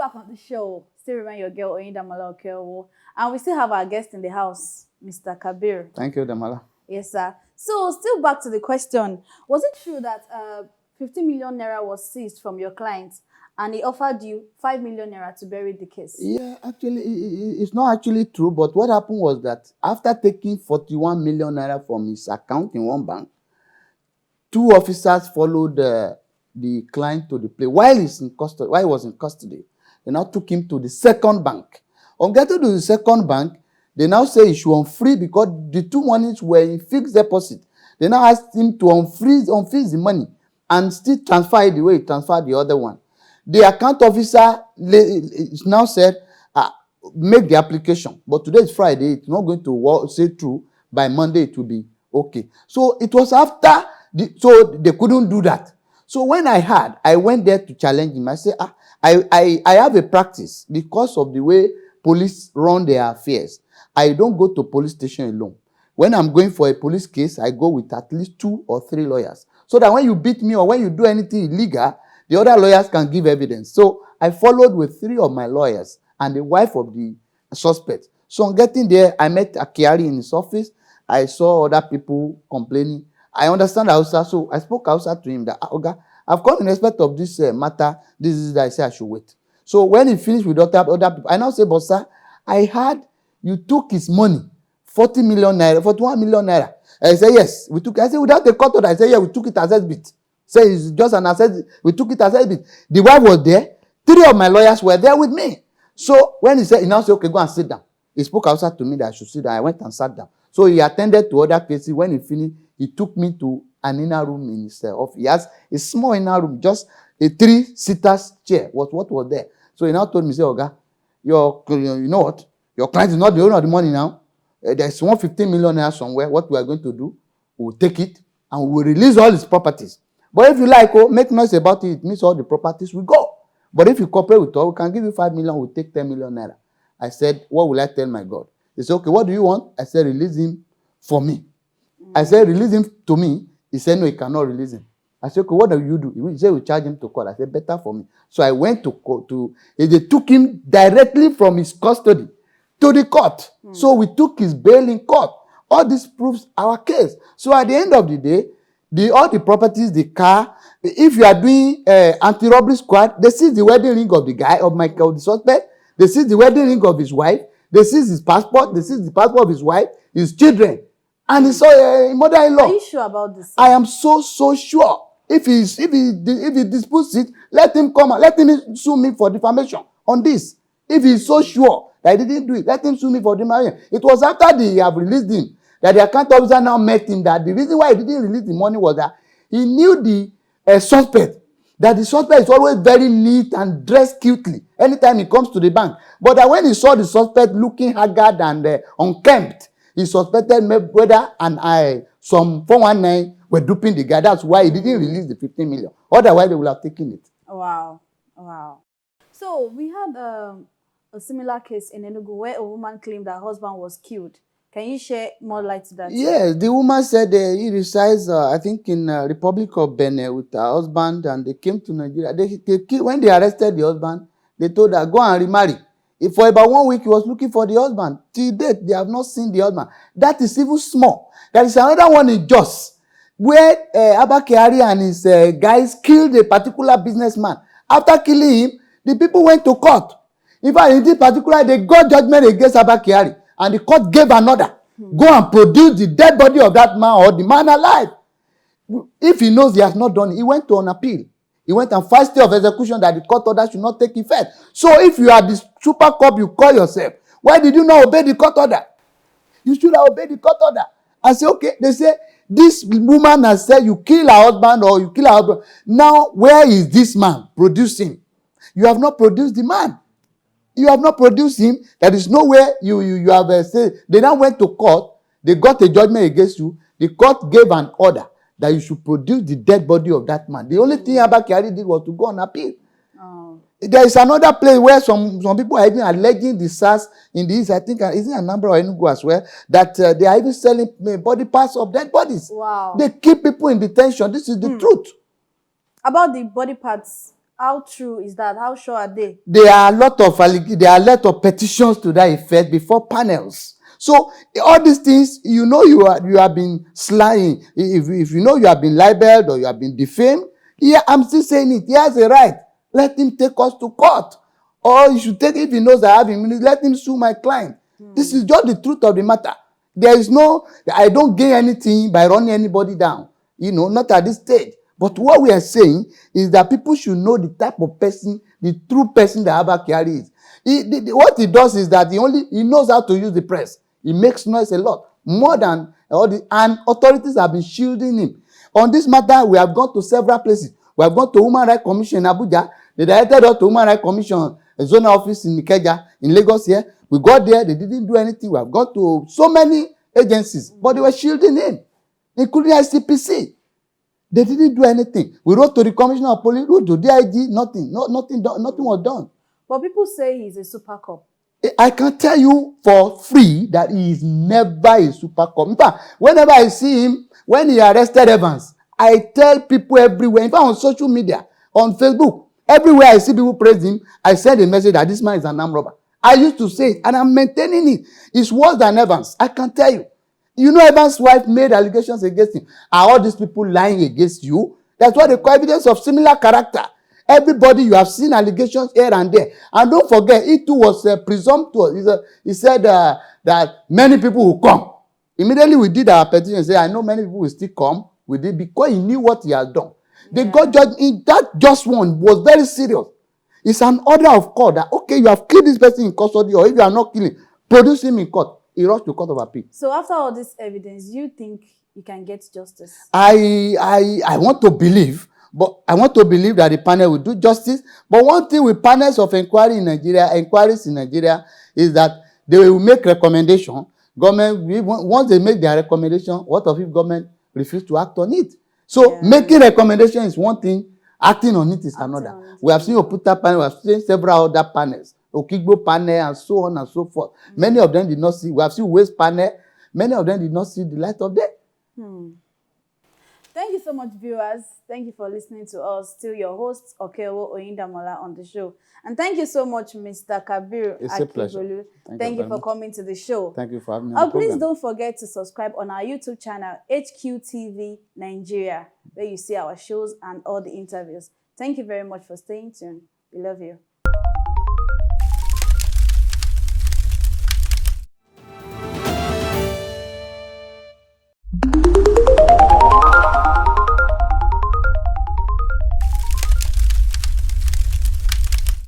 back on the show. Still remain your girl, Oyindamola Okeowo. And we still have our guest in the house, Mr. Kabir. Thank you, Damola. Yes, sir. So, still back to the question. Was it true that 50 million naira was seized from your client and he offered you 5 million naira to bury the case? Yeah, actually, it's not actually true. But what happened was that after taking 41 million naira from his account in one bank, 2 officers followed the client to the place while he's in custody. While he was in custody, they now took him to the second bank. On getting to the second bank, they now say he should unfreeze because the 2 monies were in fixed deposit. They now asked him to unfreeze the money and still transfer it the way he transferred the other one. The account officer now said, make the application. But today is Friday. It's not going to say true. By Monday, it will be okay. So it was after, so they couldn't do that. So when I went there to challenge him. I said, I have a practice because of the way police run their affairs. I don't go to police station alone. When I'm going for a police case, I go with at least 2 or 3 lawyers. So that when you beat me or when you do anything illegal, the other lawyers can give evidence. So I followed with 3 of my lawyers and the wife of the suspect. So on getting there, I met Akiari in his office. I saw other people complaining. I understand Hausa, so I spoke Hausa to him that, Oga, I've come in respect of this matter. This is that I say I should wait. So when he finished with other people, I now say, but sir, I heard you took his money, 40 million naira, 41 million naira. I said, yes, we took it. I said, without the court order. I said, yeah, we took it as exhibit. Say it's just an asset. We took it as exhibit. The wife was there. 3 of my lawyers were there with me. So when he said, he now said, okay, go and sit down. He spoke outside to me that I should sit down. I went and sat down. So he attended to other cases. When he finished, he took me to an inner room in his office. He has a small inner room, just a 3-seaters chair was what was there. So he now told me, say, Oga, you know what? Your client is not the owner of the money now. There's 150 million naira somewhere. What we are going to do, we will take it and we will release all his properties. But if you like, make noise about it, it means all the properties will go. But if you cooperate with us, we can give you 5 million, we'll take 10 million naira. I said, what will I tell my God? He said, okay, what do you want? I said, release him for me. I said, release him to me. He said, no, he cannot release him. I said, okay, what do you do? He said, we charge him to court. I said, better for me. So I went to court. They took him directly from his custody to the court. So we took his bail in court. All this proves our case. So at the end of the day, all the properties, the car, if you are doing anti-robbery squad, they seize the wedding ring of the guy, of the suspect. They seize the wedding ring of his wife. They seize his passport. They seize the passport of his wife, his children, and his mother-in-law. Are you sure about this? I am so sure. If he disputes it, let him come and let him sue me for defamation on this. If he is so sure that he didn't do it, let him sue me for defamation. It was after they have released him that the account officer now met him that the reason why he didn't release the money was that he knew the suspect. That the suspect is always very neat and dressed cutely anytime he comes to the bank. But that when he saw the suspect looking haggard and unkempt, he suspected whether some 419 were duping the guy. That's why he didn't release the 15 million. Otherwise, they would have taken it. Wow. So we had a similar case in Enugu where a woman claimed her husband was killed. Can you share more light to that? Yes, the woman said he resides, I think, in Republic of Benin with her husband, and they came to Nigeria. When they arrested the husband, they told her, go and remarry. For about 1 week, he was looking for the husband. Till date, they have not seen the husband. That is even small. There is another one in Jos, where Abakari and his guys killed a particular businessman. After killing him, the people went to court. In fact, in this particular, they got judgment against Abakari. And the court gave an order. Go and produce the dead body of that man or the man alive. If he knows he has not done it, he went to an appeal. He went and filed stay of execution that the court order should not take effect. So if you are the super cop you call yourself, why did you not obey the court order? You should have obeyed the court order. I say, okay, they say, this woman has said you kill her husband or you kill her husband. Now, where is this man producing? You have not produced the man. You have not produced him. There is nowhere you have said. They now went to court. They got a judgment against you. The court gave an order that you should produce the dead body of that man. The only thing Abakari did was to go on appeal. Oh. There is another place where some people are even alleging the SARS in the East. I think is it a number of Enugu as well, that they are even selling body parts of dead bodies. Wow. They keep people in detention. This is the truth. About the body parts, How true is that? How sure are they? There are a lot of petitions to that effect before panels. So all these things, you know, you have been slying. If you know you have been libeled or you have been defamed, yeah, I'm still saying it. He has a right. Let him take us to court, or you should take, if he knows I have immunity, let him sue my client. This is just the truth of the matter. There is no, I don't gain anything by running anybody down. You know, not at this stage. But what we are saying is that people should know the type of person, the true person that Abba Kyari is. What he does is that he knows how to use the press. He makes noise a lot, more than all the, and authorities have been shielding him. On this matter, we have gone to several places. We have gone to Human Rights Commission in Abuja. They directed us to Human Rights Commission, a zonal office in Ikeja, in Lagos here. We got there, they didn't do anything. We have gone to so many agencies, but they were shielding him, including ICPC. They didn't do anything. We wrote to the Commissioner of Police, wrote to DIG, nothing. Nothing was done. But people say he's a super cop. I can tell you for free that he is never a super cop. In fact, whenever I see him, when he arrested Evans, I tell people everywhere, in fact on social media, on Facebook, everywhere I see people praise him, I send a message that this man is an armed robber. I used to say it, and I'm maintaining it. It's worse than Evans, I can tell you. You know, Evans' wife made allegations against him. Are all these people lying against you? That's what they call evidence of similar character. Everybody, you have seen allegations here and there. And don't forget, he too was presumptuous. He said that many people will come. Immediately we did our petition and said, I know many people will still come. We did because he knew what he had done. They got judged. That just one was very serious. It's an order of court that, okay, you have killed this person in custody, or if you are not killing, produce him in court. He rushed to court of appeal. So after all this evidence, you think you can get justice? I want to believe, but I want to believe that the panel will do justice. But one thing with panels of inquiries in Nigeria, is that they will make recommendation. Government, once they make their recommendation, what if government refuse to act on it? So making recommendation is one thing, acting on it is another. We have seen Oputa panel, we have seen several other panels. Okigbo panel, and so on and so forth. Many of them did not see. We have seen Waste panel. Many of them did not see the light of day. Thank you so much, viewers. Thank you for listening to us. Still your host, Okewo Oyindamola, on the show. And thank you so much, Mr. Kabir Akingbolu. Thank you for coming to the show. Thank you for having me on the Please program. don't forget to subscribe on our YouTube channel, HQTV Nigeria, where you see our shows and all the interviews. Thank you very much for staying tuned. We love you.